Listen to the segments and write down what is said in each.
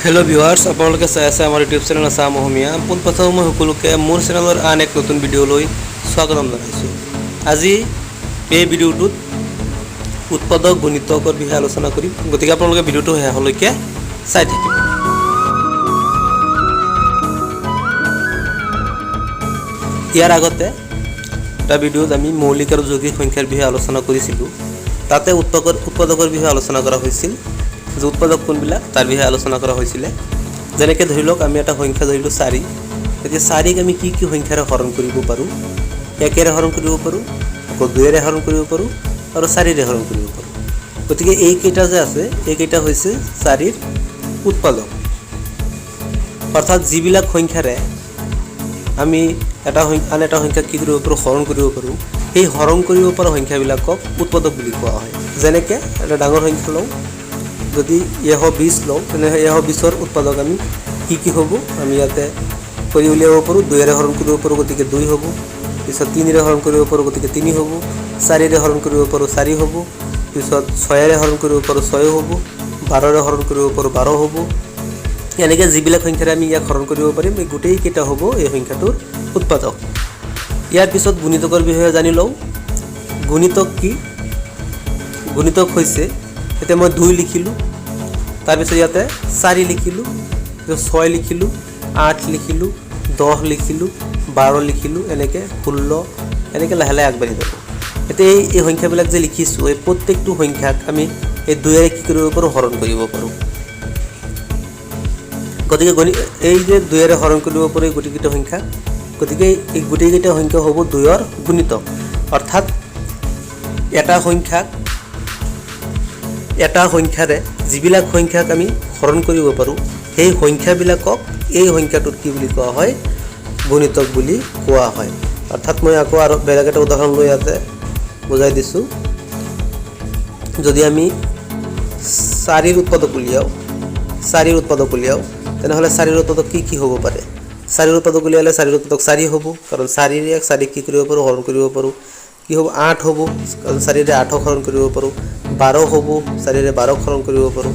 Hello viewers आपलोके चाই আছে আমাৰ YouTube channel Assam অসমীয়া পোনপ্ৰথমে মই সকলোকে মোৰ চেনেলৰ আন এক নতুন ভিডিঅ'লৈ স্বাগতম জনাইছোঁ। আজি এই ভিডিঅ'টোত উৎপাদক গণিতকৰ বিষয়ে আলোচনা কৰিম, গতিকে আপোনালোকে ভিডিঅ'টো শেষলৈকে চাই থাকিব। ইয়াৰ আগতে এটা ভিডিঅ'ত আমি মৌলিক আৰু যৌগিক সংখ্যাৰ বিষয়ে আলোচনা কৰিছিলোঁ। তাতে উৎপাদকৰ বিষয়ে আলোচনা কৰা হৈছিল, যে উৎপাদক কোনবিলাক তাৰ বিষয়ে আলোচনা কৰা হৈছিলে। যেনেকৈ ধৰি লওক আমি এটা সংখ্যা ধৰিলোঁ 4, এতিয়া 4ক আমি কি কি সংখ্যাৰে হৰণ কৰিব পাৰোঁ? 1ৰে হৰণ কৰিব পাৰোঁ, আকৌ 2ৰে হৰণ কৰিব পাৰোঁ আৰু 4ৰে হৰণ কৰিব পাৰোঁ। গতিকে এইকেইটা যে আছে এইকেইটা হৈছে 4ৰ উৎপাদক, অৰ্থাৎ যিবিলাক সংখ্যাৰে আমি আন এটা সংখ্যাক কি কৰিব পাৰোঁ? হৰণ কৰিব পাৰোঁ। সেই হৰণ কৰিব পৰা সংখ্যাবিলাকক উৎপাদক বুলি কোৱা হয়। যেনেকৈ এটা ডাঙৰ সংখ্যা লওঁ, যদি 120 লওঁ তেনেহ'লে 120ৰ উৎপাদক আমি কি হ'ব আমি ইয়াতে কৰি উলিয়াব পাৰোঁ। 2ৰে হৰণ কৰিব পাৰোঁ, গতিকে 2 হ'ব। পিছত 3ৰে হৰণ কৰিব পাৰোঁ, গতিকে 3 হ'ব। 4ৰে হৰণ কৰিব পাৰোঁ, 4 হ'ব। পিছত 6ৰে হৰণ কৰিব পাৰোঁ, 6 হ'ব। 12ৰে হৰণ কৰিব পাৰোঁ, 12 হ'ব। এনেকৈ যিবিলাক সংখ্যাৰে আমি ইয়াক হৰণ কৰিব পাৰিম এই গোটেইকেইটা হ'ব এই সংখ্যাটোৰ উৎপাদক। ইয়াৰ পিছত গুণিতকৰ বিষয়ে জানি লওঁ। গুণিতক কি? গুণিতক হৈছে, এতিয়া মই 2 লিখিলোঁ, তাৰপিছত ইয়াতে 4 লিখিলোঁ, 6 লিখিলোঁ, 8 লিখিলোঁ, 10 লিখিলোঁ, 12 লিখিলোঁ, এনেকৈ 16, এনেকৈ লাহে লাহে আগবাঢ়ি যাব। এতিয়া এই সংখ্যাবিলাক যে লিখিছোঁ এই প্ৰত্যেকটো সংখ্যাক আমি এই 2ৰে কি কৰিব পাৰোঁ? হৰণ কৰিব পাৰোঁ। গতিকে এই যে 2ৰে হৰণ কৰিব পাৰোঁ এই গোটেইকেইটা সংখ্যা, গতিকে এই গোটেইকেইটা সংখ্যা হ'ব 2ৰ গুণিতক। অৰ্থাৎ এটা সংখ্যাৰে যিবিলাক সংখ্যাক আমি হৰণ কৰিব পাৰোঁ সেই সংখ্যাবিলাকক এই সংখ্যাটোত কি বুলি কোৱা হয়? গুণিতক বুলি কোৱা হয়। অৰ্থাৎ মই আকৌ আৰু বেলেগ এটা উদাহৰণ লৈ ইয়াতে বুজাই দিছোঁ। যদি আমি 4ৰ উৎপাদক উলিয়াওঁ তেনেহ'লে 4ৰ উৎপাদক কি হ'ব পাৰে? 4ৰ উৎপাদক উলিয়ালে 4ৰ উৎপাদক 4 হ'ব, কাৰণ 4ক কি কৰিব পাৰোঁ? হৰণ কৰিব পাৰোঁ। কি হ'ব? 8 হ'ব, কাৰণ 4ৰে 8ক হৰণ কৰিব পাৰোঁ। 12 হ'ব, 4ৰে 12ক হৰণ কৰিব পাৰোঁ।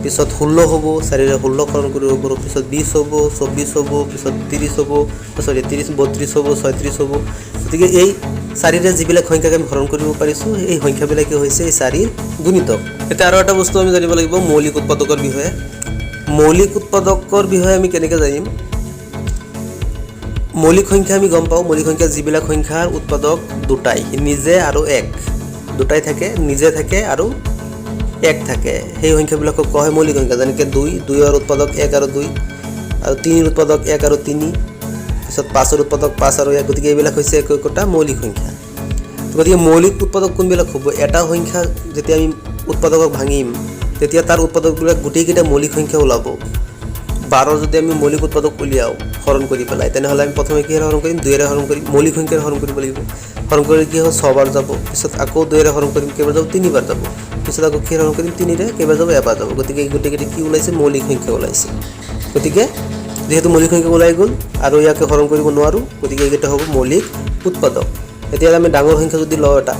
পিছত 16 হ'ব, 4ৰে 16ক হৰণ কৰিব পাৰোঁ। পিছত 20 হ'ব, 24 হ'ব, পিছত 30 হ'ব, 32 হ'ব, 36 হ'ব। গতিকে এই 4ৰে যিবিলাক সংখ্যাক আমি হৰণ কৰিব পাৰিছোঁ এই সংখ্যাবিলাকে হৈছে এই 4ৰ গুণিতক। এতিয়া আৰু এটা বস্তু আমি জানিব লাগিব মৌলিক উৎপাদকৰ বিষয়ে। মৌলিক উৎপাদকৰ বিষয়ে আমি কেনেকৈ জানিম? মৌলিক সংখ্যা আমি গম পাওঁ, মৌলিক সংখ্যা যিবিলাক সংখ্যাৰ উৎপাদক দুটাই, নিজে আৰু এক, দুটাই থাকে, নিজে থাকে আৰু এক থাকে, সেই সংখ্যাবিলাকক কোৱা হয় মৌলিক সংখ্যা। যেনেকৈ 2ৰ উৎপাদক 1 আৰু 2, আৰু 3ৰ উৎপাদক 1 আৰু 3, পিছত 5ৰ উৎপাদক 5 আৰু 1। গতিকে এইবিলাক হৈছে একোটা মৌলিক সংখ্যা। গতিকে মৌলিক উৎপাদক কোনবিলাক হ'ব? এটা সংখ্যা যেতিয়া আমি উৎপাদকক ভাঙিম তেতিয়া তাৰ উৎপাদকবিলাক গোটেইকেইটা মৌলিক সংখ্যা ওলাব। 12 যদি আমি মৌলিক উৎপাদক উলিয়াওঁ হৰণ কৰি পেলাই, তেনেহ'লে আমি প্ৰথমে কিহেৰে হৰণ কৰিম? 2ৰে হৰণ কৰিম, মৌলিক সংখ্যাৰে হৰণ কৰিব লাগিব। হৰণ কৰিলে কি হ'ব? 6 বাৰ যাব। পিছত আকৌ 2ৰে হৰণ কৰিম, কেইবাৰ যাব? 3 বাৰ যাব। পিছত আকৌ কিহেৰে হৰণ কৰিম? 3ৰে কেইবাৰ যাব? এবাৰ যাব। গতিকে এই গোটেইকেইটা কি ওলাইছে? মৌলিক সংখ্যা ওলাইছে। গতিকে যিহেতু মৌলিক সংখ্যা ওলাই গ'ল আৰু ইয়াকে হৰণ কৰিব নোৱাৰোঁ, গতিকে এইকেইটা হ'ব মৌলিক উৎপাদক। এতিয়া আমি ডাঙৰ সংখ্যা যদি লওঁ এটা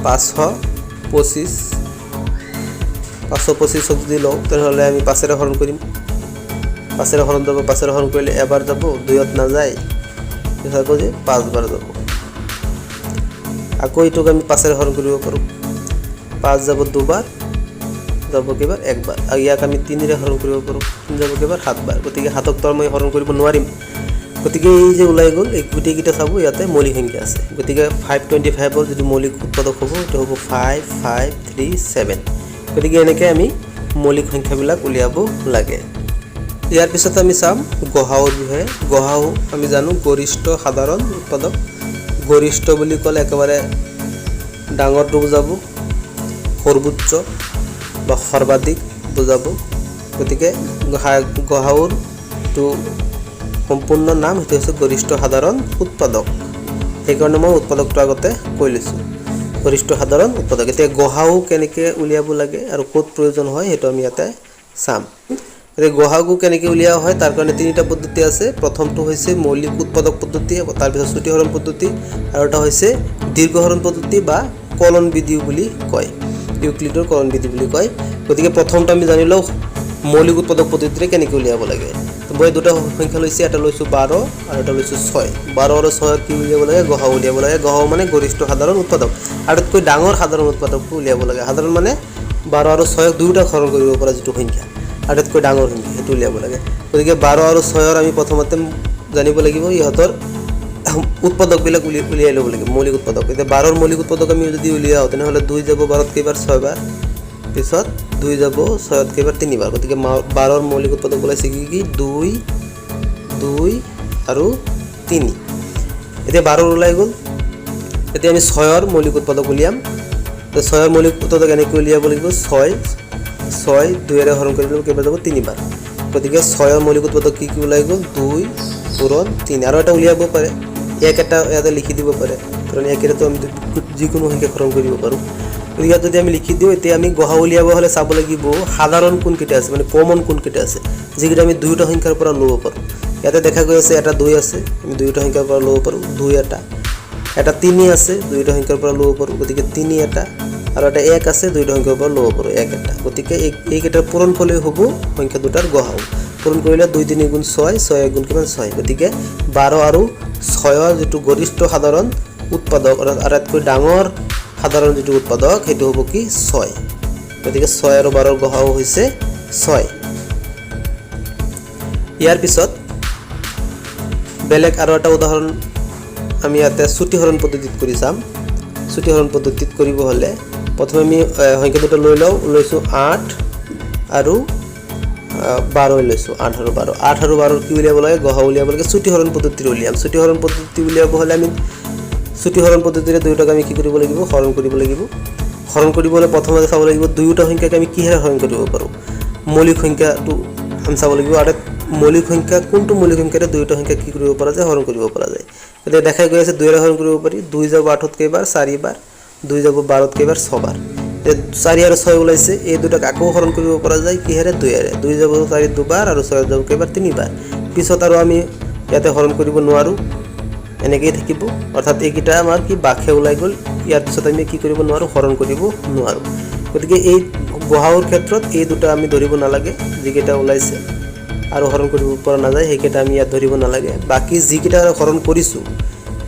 525ক যদি লওঁ তেনেহ'লে আমি 5ৰে হৰণ কৰিম, 5ৰে হৰণ যাব, 5ৰে হৰণ কৰিলে এবাৰ যাব, 2ত নাযায়, পিছত আকৌ যে 5 বাৰ যাব। আকৌ এইটোক আমি 5ৰে হৰণ কৰিব পাৰোঁ, 5 যাব 2 বাৰ, যাব কেইবাৰ? 1 বাৰ। আৰু ইয়াক আমি 3ৰে হৰণ কৰিব পাৰোঁ, 3 যাব কেইবাৰ? 7 বাৰ। গতিকে 7ক তো মই হৰণ কৰিব নোৱাৰিম। গতিকে এই যে ওলাই গ'ল এই গোটেইকেইটা চাব ইয়াতে মৌলিক সংখ্যা আছে। গতিকে 525ৰ যিটো মৌলিক উৎপাদক হ'ব সেইটো হ'ব 5, 5, 3, 7। গতিকে এনেকৈ আমি মৌলিক সংখ্যাবিলাক উলিয়াব লাগে। ইয়াৰ পিছত আমি চাম গ হা ৰ বিষয়ে। গ হা আমি জানো গৰিষ্ঠ সাধাৰণ উৎপাদক। গৰিষ্ঠ বুলি ক'লে একেবাৰে ডাঙৰটো বুজাব, সৰ্বোচ্চ বা সৰ্বাধিক বুজাব। গতিকে গ হা ৰটো সম্পূৰ্ণ নাম সেইটো হৈছে গৰিষ্ঠ সাধাৰণ উৎপাদক। সেইকাৰণে মই উৎপাদকটো আগতে কৈ লৈছোঁ, গৰিষ্ঠ সাধাৰণ উৎপাদক। এতিয়া গ হা কেনেকৈ উলিয়াব লাগে আৰু ক'ত প্ৰয়োজন হয় সেইটো আমি ইয়াতে চাম। এতিয়া গ হা কেনেকৈ উলিওৱা হয় তাৰ কাৰণে 3টা পদ্ধতি আছে। প্ৰথমটো হৈছে মৌলিক উৎপাদক পদ্ধতি, তাৰপিছত চুটি হৰণ পদ্ধতি, আৰু এটা হৈছে দীৰ্ঘ হৰণ পদ্ধতি বা কলন বিধি বুলি কয়, ইউক্লিডৰ কলন বিধি বুলি কয়। গতিকে প্ৰথমটো আমি জানি লওঁ মৌলিক উৎপাদক পদ্ধতিৰে কেনেকৈ উলিয়াব লাগে মই দুটা সংখ্যা লৈছো এটা লৈছো 12 আৰু এটা লৈছো 6 12 আৰু 6 কি উলিয়াব লাগে গহা উলিয়াব লাগে গহা মানে গৰিষ্ঠ সাধাৰণ উৎপাদক আটাইতকৈ ডাঙৰ সাধাৰণ উৎপাদকটো উলিয়াব লাগে সাধাৰণ মানে 12 আৰু 6 দুটা হৰণ কৰিব পৰা যেটো সংখ্যা আটাইতকৈ ডাঙৰ সংখ্যা হেতু উলিয়াব লাগে গতিকে 12 আৰু 6 ৰ আমি প্ৰথমতে জানিব লাগিব ইহতৰ উৎপাদক বিলাক উলিয়াই লব লাগে মৌলিক উৎপাদক এতিয়া 12 ৰ মৌলিক উৎপাদক আমি যদি উলিয়াও তেনেহলে 2 যাব 12 ত কেইবাৰ 6 বাৰ পিছত 2 যাব 6 ত কেইবাৰ 3 বাৰ গতিকে 12 ৰ মৌলিক উৎপাদক ওলাইছে কি 2 2 আৰু 3 এতিয়া 12 ওলাই গল এতিয়া আমি 6 ৰ মৌলিক উৎপাদক উলিয়াম তো 6 ৰ মৌলিক উৎপাদক এনেকৈ উলিয়াব লাগিব 6 2 ৰে হৰণ কৰিব কেইবাৰ যাব 3 বাৰ গতিকে 6 ৰ মৌলিক উৎপাদক কি ওলাই গল 2 পূৰণ 3 আৰু এটা উলিয়াব পাৰে এক এটা ইয়াতে লিখি দিব পাৰে কাৰণ একেৰে তো আমি যিকোনো সংখ্যা হৰণ কৰিব পাৰো ইয়াত যদি আমি লিখি দিও এতিয়া আমি গহা উলিয়াব হলে চাব লাগিব সাধাৰণ কোন কেইটা আছে মানে কমন কোন কেইটা আছে যিকেইটা আমি দুইটা সংখ্যাৰ পৰা লব পাৰো ইয়াতে দেখা গৈ আছে এটা 2 আছে আমি দুইটা সংখ্যাৰ পৰা লব পাৰো 2 এটা 3 আছে দুইটা সংখ্যাৰ পৰা লব পাৰো গতিকে 3 এটা আৰু এটা 1 আছে দুইটা সংখ্যাৰ পৰা লব পাৰো 1 এটা গতিকে এই কেইটা পূৰণ ফলে হ'ব সংখ্যা দুটাৰ গহা পূৰণ কৰিলে 2 3 গুণ 6 6 1 গুণ কিমান 6 গতিকে 12 আৰু 6 ৰ যেটো গৰিষ্ঠ সাধাৰণ উৎপাদক আটাইতকৈ ডাঙৰ সাধাৰণ যেটো উৎপাদক হেতু হ'ব কি 6 গতিকে 6 আৰু 12 ৰ গহাও হৈছে 6 ইয়াৰ পিছত বেলেগ আৰু এটা উদাহৰণ আমি ইয়াতে ছুটি হৰণ পদ্ধতিত কৰি চাম ছুটি হৰণ পদ্ধতিত কৰিব হলে প্ৰথমে আমি সংখ্যা দুটা লৈ লও লৈছো 8 আৰু 12 লৈছো 8 আৰু 12 8 আৰু 12 কি উলিয়াব লাগে গহা উলিয়াব লাগে ছুটি হৰণ পদ্ধতিৰে উলিয়াম ছুটি হৰণ পদ্ধতি উলিয়াব হলে আমি ছুটি হৰণ পদ্ধতিৰে দুইটাক আমি কি কৰিব লাগিব হৰণ কৰিব লাগিব হৰণ কৰিবলৈ প্ৰথমতে চাব লাগিব দুইটা সংখ্যাক আমি কিহেৰে হৰণ কৰিব পাৰো মৌলিক সংখ্যাটো আমি চাব লাগিব আৰু মৌলিক সংখ্যা কোনটো মৌলিক সংখ্যাৰে দুইটা সংখ্যা কি কৰিব পৰা যায় হৰণ কৰিব পৰা যায় এতিয়া দেখাই গৈ আছে 2 ৰে হৰণ কৰিব পাৰি 2 যাব 8 ত কেইবাৰ 4 বাৰ 2 যাব 12 ত কেইবাৰ 6 বাৰ 4 আৰু 6 ওলাইছে এই দুটাক আকৌ হৰণ কৰিব পৰা যায় কিহেৰে 2 ৰে 2 যাব 4 দুবাৰ আৰু 6 যাব কেইবাৰ 3 বাৰ পিছত আৰু আমি ইয়াতে হৰণ কৰিব নোৱাৰো এনেকৈ থাকিব অৰ্থাৎ এইকিটা আমাৰ কি বাখে ওলাই গল ইয়াৰ পিছত আমি কি কৰিব নোৱাৰো হৰণ কৰিব নোৱাৰো গতিকে এই গহাৰ ক্ষেত্ৰত এই দুটা আমি ধৰিব নালাগে যিকেইটা ওলাইছে আৰু হৰণ কৰিব পৰা নাযায় সেইকেইটা আমি ইয়াত ধৰিব নালাগে বাকি যিকেইটা হৰণ কৰিছো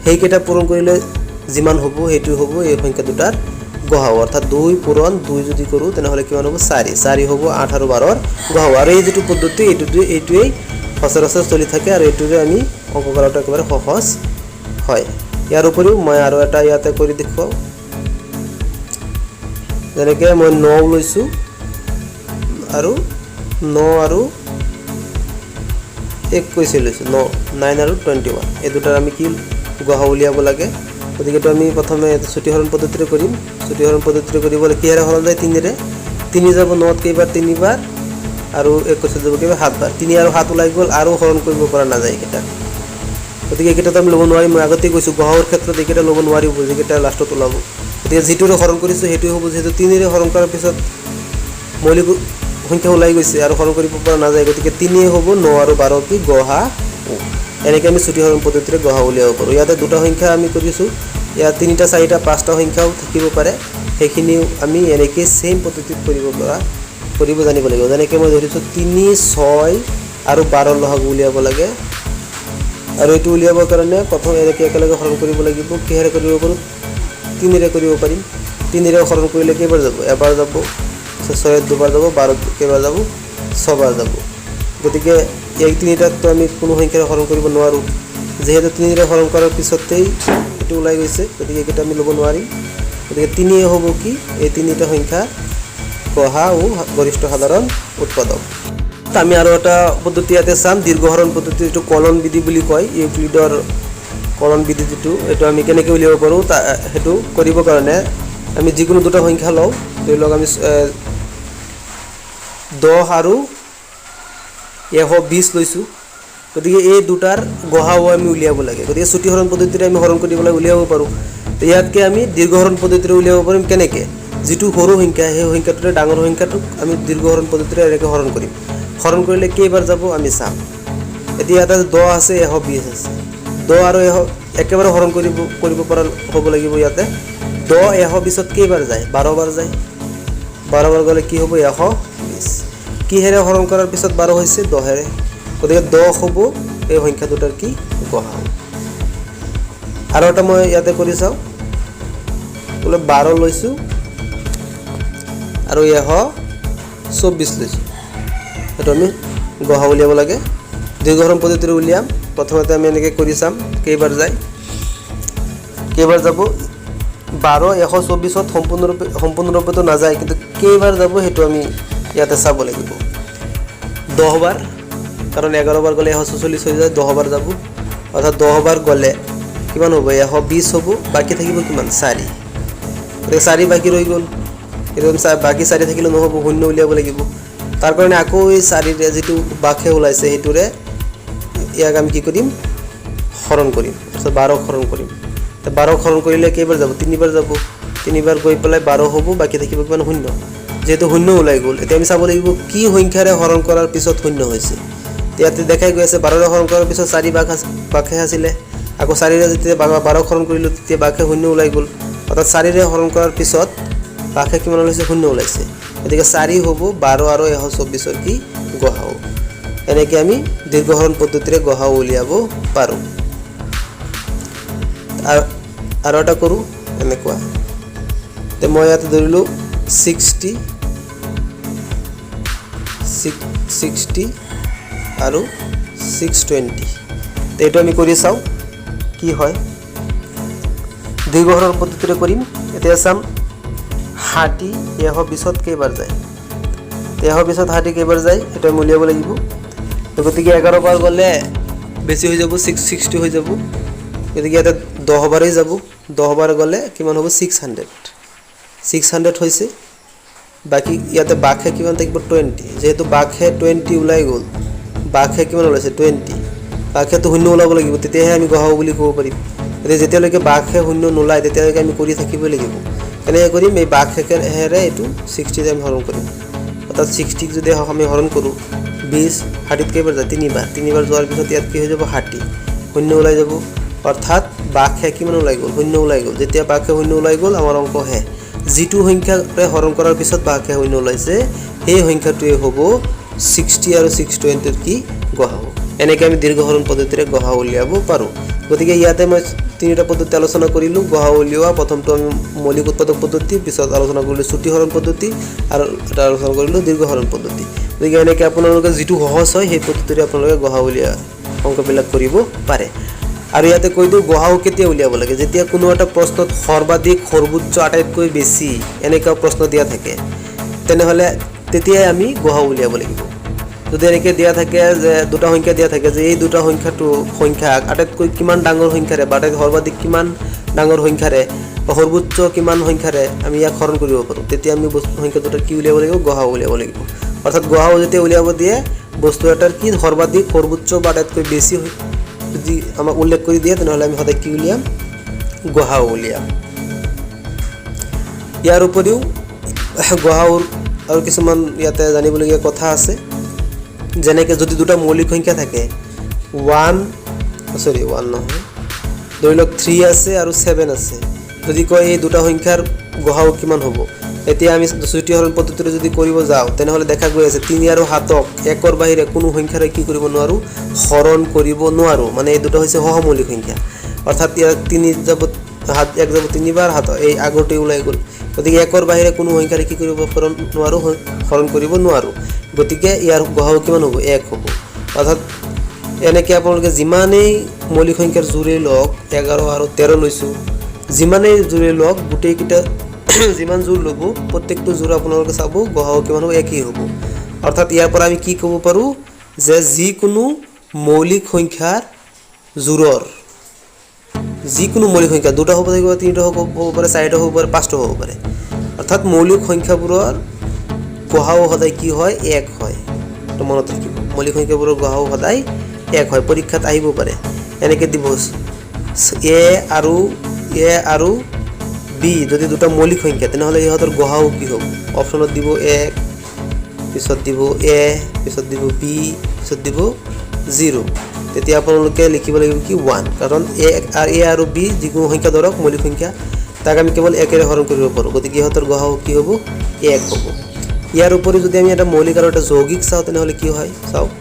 সেইকেইটা পূৰণ কৰিলে যিমান হ'ব হেতু হ'ব এই সংখ্যা দুটাৰ গহা অৰ্থাৎ 2 পূৰণ 2 যদি কৰো তেনেহলে কিমান হ'ব 4 হ'ব 8 আৰু 12 ৰ গহা আৰু এই যেটো পদ্ধতি এইটোই সচৰাচৰ চলি থাকে আৰু এইটোৰে আমি অংক কৰাটো একেবাৰে সহজ হয় ইয়াৰ উপৰিও মই আৰু এটা ইয়াতে কৰি দেখুৱাও যেনেকৈ মই 9 লৈছো আৰু 9 আৰু 21 লৈছো 9 আৰু 21 এই দুটাৰ আমি কি গহা উলিয়াব লাগে গতিকে তো আমি প্ৰথমে ছুটি হৰণ পদ্ধতিৰে কৰিম ছুটি হৰণ পদ্ধতিৰে কৰিবলৈ কিহেৰে হৰণ যায় 3 ৰে 3 যাব 9 ত কেইবাৰ 3 বাৰ আৰু 21 যাব কেইবাৰ 7 বাৰ 3 আৰু 7 ওলাই গল আৰু হৰণ কৰিব পৰা নাযায় এটা গতিকে এইকেইটা আমি ল'ব নোৱাৰিম মই আগতে কৈছো গহাৰ ক্ষেত্ৰত এইকেইটা ল'ব নোৱাৰিব যিকেইটা লাষ্টত ওলাব গতিকে যিটোৰে হৰণ কৰিছো হেতু হ'ব যেহেতু 3 ৰে হৰণ কৰাৰ পিছত মৌলিক সংখ্যা ওলাই গৈছে আৰু হৰণ কৰিব পৰা নাযায় গতিকে 3 হ'ব 9 আৰু 12 কি গহা এনেকৈ আমি ছুটি হৰণ পদ্ধতিৰে গহা উলিয়াব পাৰো ইয়াতে দুটা সংখ্যা আমি কৰিছো ইয়াত 3টা 4টা 5টা সংখ্যাও থাকিব পাৰে সেইখিনি আমি এনেকৈ সেম পদ্ধতিত কৰিব জানিব লাগিব যেনেকৈ মই ধৰিছো 3 6 আৰু 12 লহগ উলিয়াব লাগে আৰু এটো উলিয়াবৰ কাৰণে প্ৰথম এনেকৈ একেলগে হৰণ কৰিব লাগিব কিহেৰে কৰিব পাৰো 3 ৰে কৰিব পাৰিম 3 ৰে হৰণ কৰিলে কেইবাৰ যাব এবাৰ যাব 6 দুবাৰ যাব 12 কেইবাৰ যাব 6 বাৰ যাব গতিকে এই 3টাক তো আমি কোনো সংখ্যাৰে হৰণ কৰিব নোৱাৰো যেহেতু 3 ৰে হৰণ কৰাৰ পিছতেই এটো ওলাই গৈছে গতিকে এটা আমি লব নোৱাৰিম গতিকে 3 হ'ব কি এই 3টা সংখ্যা গহা ও গৰিষ্ঠ সাধাৰণ উৎপাদক আমি আৰু এটা পদ্ধতি আছে চাম দীৰ্ঘ হৰণ পদ্ধতি যেটো কলন বিধি বুলি কয় ইউক্লিডৰ কলন বিধি যেটো এটো আমি কেনেকৈ উলিয়াব পাৰো হেতু কৰিব কাৰণে আমি যিকোনো দুটা সংখ্যা লও এই লগ আমি 10 আৰু 120 লৈছো গতিকে এই দুটাৰ গহাও আমি উলিয়াব লাগে গতিকে ছুটি হৰণ পদ্ধতিৰে আমি হৰণ কৰিবলৈ উলিয়াব পাৰো ইয়াতকে আমি দীৰ্ঘ হৰণ পদ্ধতিৰে উলিয়াব পাৰিম কেনেকৈ যেটো সৰু সংখ্যা সেই সংখ্যাটোৰে ডাঙৰ সংখ্যাটো আমি দীৰ্ঘ হৰণ পদ্ধতিৰে এনেকৈ হৰণ কৰিম হৰণ কৰিলে কেইবাৰ যাব আমি চাম এতিয়া এটা 10 আছে 120 আছে 10 আৰু 100 একেবাৰে হৰণ কৰিব পৰা হ'ব লাগিব ইয়াতে 10 120 ত কেইবাৰ যায় 12 বাৰ যায় 12 বাৰ গলে কি হ'ব 120 কিহেৰে হৰণ কৰাৰ পিছত 12 হৈছে 10ৰে গতিকে 10 হ'ব এই সংখ্যা দুটাৰ কি গহাও আৰু এটা মই ইয়াতে কৰি চাও বোলে 12 লৈছো আৰু এহ 24 লৈছো এটা আমি গহাও উলিয়াব লাগে দীৰ্ঘহৰণ পদ্ধতিৰে উলিয়াম প্ৰথমতে আমি এনেকৈ কৰি চাম কেইবাৰ যায় কেইবাৰ যাব 12 124ত সম্পূৰ্ণৰূপে তো নাযায় কিন্তু কেইবাৰ যাব হেতু আমি ইয়াতে চাব লাগিব 10 বাৰ কাৰণ 11 বাৰ গলে 144 হৈ যায় 10 বাৰ যাব অৰ্থাৎ 10 বাৰ গলে কিমান হ'ব 120 হ'ব বাকি থাকিব কিমান 4 এই 4 বাকি ৰৈ গল এৰকম বাকি 4 থাকিলে নহব শূন্য উলিয়াব লাগিব তাৰ কাৰণে আকৌ এই 4 ৰে যেটো বাকি ওলাইছে হেতুৰে ইয়াক আমি কি কৰিম হৰণ কৰিম অৰ্থাৎ 12 হৰণ কৰিম 12 হৰণ কৰিলে কেইবাৰ যাব 3 বাৰ যাব 3 বাৰ গৈ পেলাই 12 হ'ব বাকি থাকিব কিমান শূন্য যেহেতু শূন্য ওলাই গল এতিয়া আমি চাব লাগিব কি সংখ্যাৰে হৰণ কৰাৰ পিছত শূন্য হৈছে ইয়াতে দেখাই গৈ আছে 12 ৰে হৰণ কৰাৰ পিছত 4 বাকি আছিল আকৌ 4 ৰে যেতিয়া 12 হৰণ কৰিলো তেতিয়া বাকি শূন্য ওলাই গল অৰ্থাৎ 4 ৰে হৰণ কৰাৰ পিছত বাকি কিমান ওলাইছে শূন্য ওলাইছে এদিকে 4 হ'ব 12 আৰু 124 ৰ কি গহাও এনেকৈ আমি দীৰ্ঘহৰণ পদ্ধতিৰে গহাও উলিয়াব পাৰো আৰু এটা কৰো এনেকুৱা তে মই ইয়াতে ধৰিলো 60 আৰু 620 তে এটো আমি কৰি চাও কি হয় দীৰ্ঘহৰণ পদ্ধতিৰে কৰিম এতিয়া চাম 60 120ত কেইবাৰ যায় 120ত 60 কেইবাৰ যায় এটা আমি উলিয়াব লাগিব গতিকে 11 বাৰ গলে বেছি হৈ যাব 660 হৈ যাব গতিকে এটা 10 বাৰই যাব 10 বাৰ গলে কিমান হ'ব 600 হৈছে বাকি ইয়াতে বাকি কিমান থাকিব 20 যেহেতু বাকি 20 ওলাই গল বাকি কিমান ওলাইছে 20 বাকি তো শূন্য ওলাব লাগিব তেতিয়াহে আমি গহাও বুলি ক'ব পাৰিম এতিয়া যেতিয়ালৈকে বাকি শূন্য নোলায় তেতিয়ালৈকে আমি কৰি থাকিব লাগিব এনে কৰিম এই বাকি হেৰে এটো 60 আমি হৰণ কৰিম অৰ্থাৎ 60 যদি আমি হৰণ কৰো 20 60 কেইবাৰ যায় 3 বাৰ যোৱাৰ পিছত ইয়াত কি হৈ যাব 60 শূন্য ওলাই যাব অৰ্থাৎ বাকি কিমান ওলাই গল শূন্য ওলাই গল যেতিয়া বাকি শূন্য ওলাই গল আমাৰ অংক হে যেটো সংখ্যাৰে হৰণ কৰাৰ পিছত বাকি শূন্য ওলাইছে এই সংখ্যাটোৱে হ'ব 60 আৰু 620 ৰ কি গহাও এনেকৈ আমি দীৰ্ঘহৰণ পদ্ধতিৰে গহাও উলিয়াব পাৰো গতিকে ইয়াতে মই তিনিটা পদ্ধতি আলোচনা কৰিলো গহাও উলিওৱা প্ৰথমটো আমি মৌলিক উৎপাদক পদ্ধতি পিছত আলোচনা কৰিলো ছুটি হৰণ পদ্ধতি আৰু এটা আলোচনা কৰিলো দীৰ্ঘহৰণ পদ্ধতি গতিকে এনেকৈ আপোনালোকে যেটো সহজ হয় সেই পদ্ধতিৰে আপোনালোকে গহাও উলিয়া অংকবিলাক কৰিব পাৰে আৰু ইয়াতে কৈ দিও গহাও কেতিয়া উলিয়াব লাগে যেতিয়া কোনো এটা প্ৰশ্নত সৰ্বাধিক সৰ্বোচ্চ আটাইতকৈ বেছি এনেকা প্ৰশ্ন দিয়া থাকে তেনেহলে তেতিয়া আমি গহাও উলিয়াব লাগিব যদি এনেকৈ দিয়া থাকে যে দুটা সংখ্যা দিয়া থাকে যে এই দুটা সংখ্যা আটাইতকৈ কিমান ডাঙৰ সংখ্যাৰে বা সৰ্বাধিক কিমান ডাঙৰ সংখ্যাৰে বা সৰ্বোচ্চ কিমান সংখ্যাৰে আমি ইয়াক হৰণ কৰিব পাৰো তেতিয়া আমি সংখ্যা দুটাৰ কি উলিয়াব লাগিব গহাও উলিয়াব লাগিব অৰ্থাৎ গহাও যেতিয়া উলিয়াব দিয়ে বস্তু এটাৰ কি সৰ্বাধিক সৰ্বোচ্চ বা আটাইতকৈ বেছি যদি আমাক উল্লেখ কৰি দিয়ে তেনেহলে আমি সদায় কি উলিয়াম গহাও উলিয়াম ইয়াৰ উপৰিও গহাওৰ আৰু কিছুমান ইয়াতে জানিবলগীয়া কথা আছে যেনেকৈ যদি দুটা মৌলিক সংখ্যা থাকে 1 নহয় ধৰি লওক 3 আছে আৰু 7 আছে যদি কয় এই দুটা সংখ্যাৰ গহাও কিমান হ'ব এতিয়া আমি ছুটি হৰণ পদ্ধতিৰে যদি কৰিব যাও তেনেহলে দেখা গৈ আছে 3 আৰু 7ক একৰ বাহিৰে কোনো সংখ্যাৰে কি কৰিব নোৱাৰো হৰণ কৰিব নোৱাৰো মানে এই দুটা হৈছে সহমৌলিক সংখ্যা অৰ্থাৎ ইয়াত 3 যাব 1 যাব 3 বাৰ 7 এই আগতে ওলাই গল গতিকে একৰ বাহিৰে কোনো সংখ্যাৰে কি কৰিব নোৱাৰো হৰণ কৰিব নোৱাৰো গতিকে ইয়াৰ গহাও কিমান হ'ব 1 হ'ব অৰ্থাৎ এনেকৈ আপোনালোকে যিমানেই মৌলিক সংখ্যাৰ জোৰে লওক 11 আৰু 13 লৈছো যিমানেই জোৰে লওক গোটেইকিটা যিমান জোৰ লব প্ৰত্যেকটো জোৰ আপোনালোকে চাব গহাও কিমান হ'ব একই হ'ব অৰ্থাৎ ইয়াৰ পৰা আমি কি ক'ব পাৰো যে যিকোনো মৌলিক সংখ্যাৰ জোৰৰ যিকোনো মৌলিক সংখ্যা দুটা হ'ব থাকিব তিনিটা হ'ব পাৰে চাৰিটা হ'ব পাৰে পাঁচটা হ'ব পাৰে অৰ্থাৎ মৌলিক সংখ্যাবোৰৰ গহাও সদায় কি হয় 1 হয় তো মনত ৰাখিব মৌলিক সংখ্যাবোৰৰ গহাও সদায় 1 হয় পৰীক্ষাত আহিব পাৰে এনেকৈ দিব a আৰু b যদি দুটা মৌলিক সংখ্যা তেনেহলে ইহঁতৰ গহাও কি হ'ব অপচনত দিব 1 পিছত দিব a পিছত দিব b পিছত দিব 0 তেতিয়া আপোনালোকে লিখিব লাগিব কি 1 কাৰণ a আৰু b যিকোনো সংখ্যা ধৰক মৌলিক সংখ্যা তাক আমি কেৱল 1 এৰে হৰণ কৰিব পাৰো গতিকে ইহঁতৰ গহাও কি হ'ব 1 হ'ব ইয়াৰ উপৰি যদি আমি এটা মৌলিক আৰু এটা যৌগিক চাওঁ তেনেহ'লে কি হয় চাওক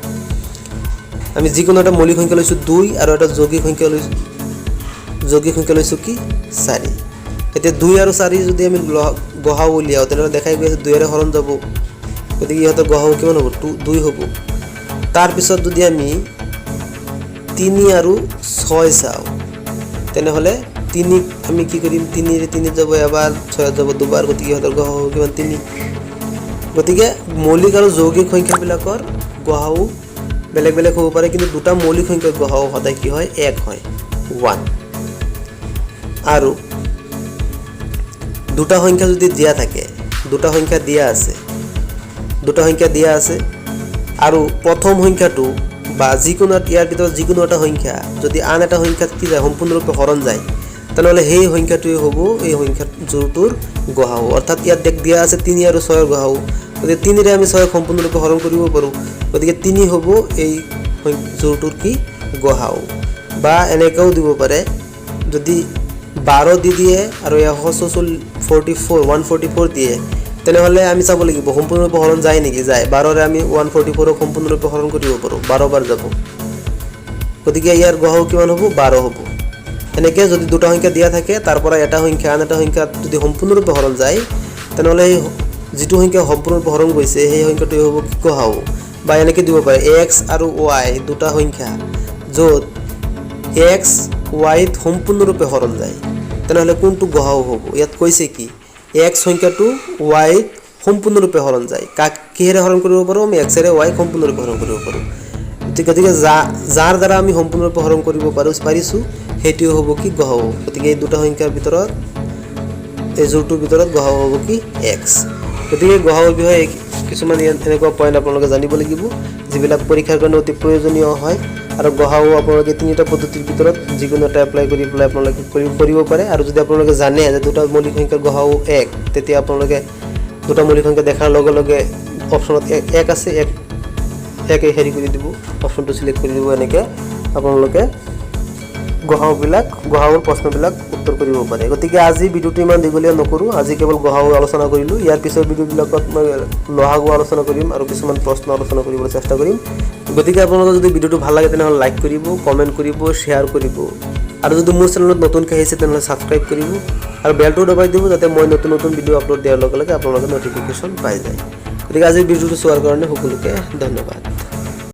আমি যিকোনো এটা মৌলিক সংখ্যা লৈছোঁ 2 আৰু এটা যৌগিক সংখ্যা লৈছোঁ কি 4 এতিয়া 2 আৰু 4 যদি আমি গহাও উলিয়াও তেনেহ'লে দেখাই গৈ আছে 2 ৰে হৰণ যাব গতিকে ইহঁতৰ গহাও কিমান হ'ব 2 হ'ব তাৰপিছত যদি আমি 3 আৰু 6 চাওঁ তেনেহ'লে 3 আমি কি কৰিম 3 ৰে 3 যাব এবাৰ 6 যাব দুবাৰ গতিকে ইহঁতৰ গহাও হ'ব কিমান 3 গতিকে মৌলিক আৰু যৌগিক সংখ্যাবিলাকৰ গহাও বেলেগ বেলেগ হ'ব পাৰে কিন্তু দুটা মৌলিক সংখ্যাৰ গহাও সদায় কি হয় 1 হয় 1 আৰু দুটা সংখ্যা যদি দিয়া থাকে দুটা সংখ্যা দিয়া আছে আৰু প্ৰথম সংখ্যাটো বা যিকোনো ইয়াৰ ভিতৰত যিকোনো এটা সংখ্যা যদি আন এটা সংখ্যাত কি যায় সম্পূৰ্ণৰূপে হৰণ যায় তেনেহ'লে সেই সংখ্যাটোৱে হ'ব এই সংখ্যাৰ যোৰটোৰ গহাও অৰ্থাৎ ইয়াত দিয়া আছে 3 আৰু 6 ৰ গহাও গতিকে 3 ৰে আমি 6 সম্পূৰ্ণৰূপে হৰণ কৰিব পাৰোঁ গতিকে 3 হ'ব এই যোৰটোৰ কি গহাও বা এনেকৈও দিব পাৰে যদি 12 দি দিয়ে আৰু 144 দিয়ে তেনেহ'লে আমি চাব লাগিব সম্পূৰ্ণৰূপে হৰণ যায় নেকি যায় 12 ৰে আমি 144 ক সম্পূৰ্ণৰূপে হৰণ কৰিব পাৰোঁ 12 বাৰ যাব গতিকে ইয়াৰ গহাও কিমান হ'ব 12 হ'ব এনেকৈ যদি দুটা সংখ্যা দিয়া থাকে তাৰ পৰা এটা সংখ্যা আন এটা সংখ্যাত যদি সম্পূৰ্ণৰূপে হৰণ যায় তেনেহ'লে যিটো সংখ্যা সম্পূৰ্ণৰূপে হৰণ গৈছে সেই সংখ্যাটোৱে হ'ব কি গহাও বা এনেকৈ দিব পাৰে x আৰু y দুটা সংখ্যা য'ত x y সম্পূৰ্ণৰূপে হৰণ যায় তেনেহ'লে কোনটো গহাও হ'ব ইয়াত কৈছে কি x সংখ্যাটো y সম্পূৰ্ণৰূপে হৰণ যায় কিহেৰে হৰণ কৰিব পাৰোঁ আমি x ৰে y সম্পূৰ্ণৰূপে হৰণ কৰিব পাৰোঁ গতিকে যাৰ দ্বাৰা আমি সম্পূৰ্ণৰূপে হৰণ কৰিব পাৰিছোঁ সেইটোৱে হ'ব কি গহাও গতিকে এই দুটা সংখ্যাৰ ভিতৰত এই যোৰটোৰ ভিতৰত গহাও হ'ব কি x গতিকে গহাওৰ বিষয়ে কিছুমান এনেকুৱা পইণ্ট আপোনালোকে জানিব লাগিব যিবিলাক পৰীক্ষাৰ কাৰণে অতি প্ৰয়োজনীয় হয় আৰু গহাও আপোনালোকে তিনিটা পদ্ধতিৰ ভিতৰত যিকোনো এটা এপ্লাই কৰি পেলাই আপোনালোকে কৰিব পাৰে আৰু যদি আপোনালোকে জানে যে দুটা মৌলিক সংখ্যাৰ গহাও 1 তেতিয়া আপোনালোকে দুটা মৌলিক সংখ্যা দেখাৰ লগে লগে অপশ্যনত 1 আছে 1 হেৰি কৰি দিব অপশ্যনটো সিলেক্ট কৰি দিব এনেকৈ আপোনালোকে গহাওৰ প্ৰশ্নবিলাক উত্তৰ কৰিব পাৰে গতিকে আজি ভিডিঅ'টো ইমান দীঘলীয়া নকৰোঁ আজি কেৱল গহাও আলোচনা কৰিলোঁ ইয়াৰ পিছৰ ভিডিঅ'বিলাকত মই লহাগু আলোচনা কৰিম আৰু কিছুমান প্ৰশ্ন আলোচনা কৰিবলৈ চেষ্টা কৰিম গতিকে আপোনালোকৰ যদি ভিডিঅ'টো ভাল লাগে তেনেহ'লে লাইক কৰিব কমেণ্ট কৰিব শ্বেয়াৰ কৰিব আৰু যদি মোৰ চেনেলত নতুনকৈ আহিছে তেনেহ'লে ছাবস্ক্ৰাইব কৰিব আৰু বেলটো দবাই দিব যাতে মই নতুন ভিডিঅ' আপলোড দিয়াৰ লগে লগে আপোনালোকে নটিফিকেশ্যন পাই যায় গতিকে আজিৰ ভিডিঅ'টো চোৱাৰ কাৰণে সকলোকে ধন্যবাদ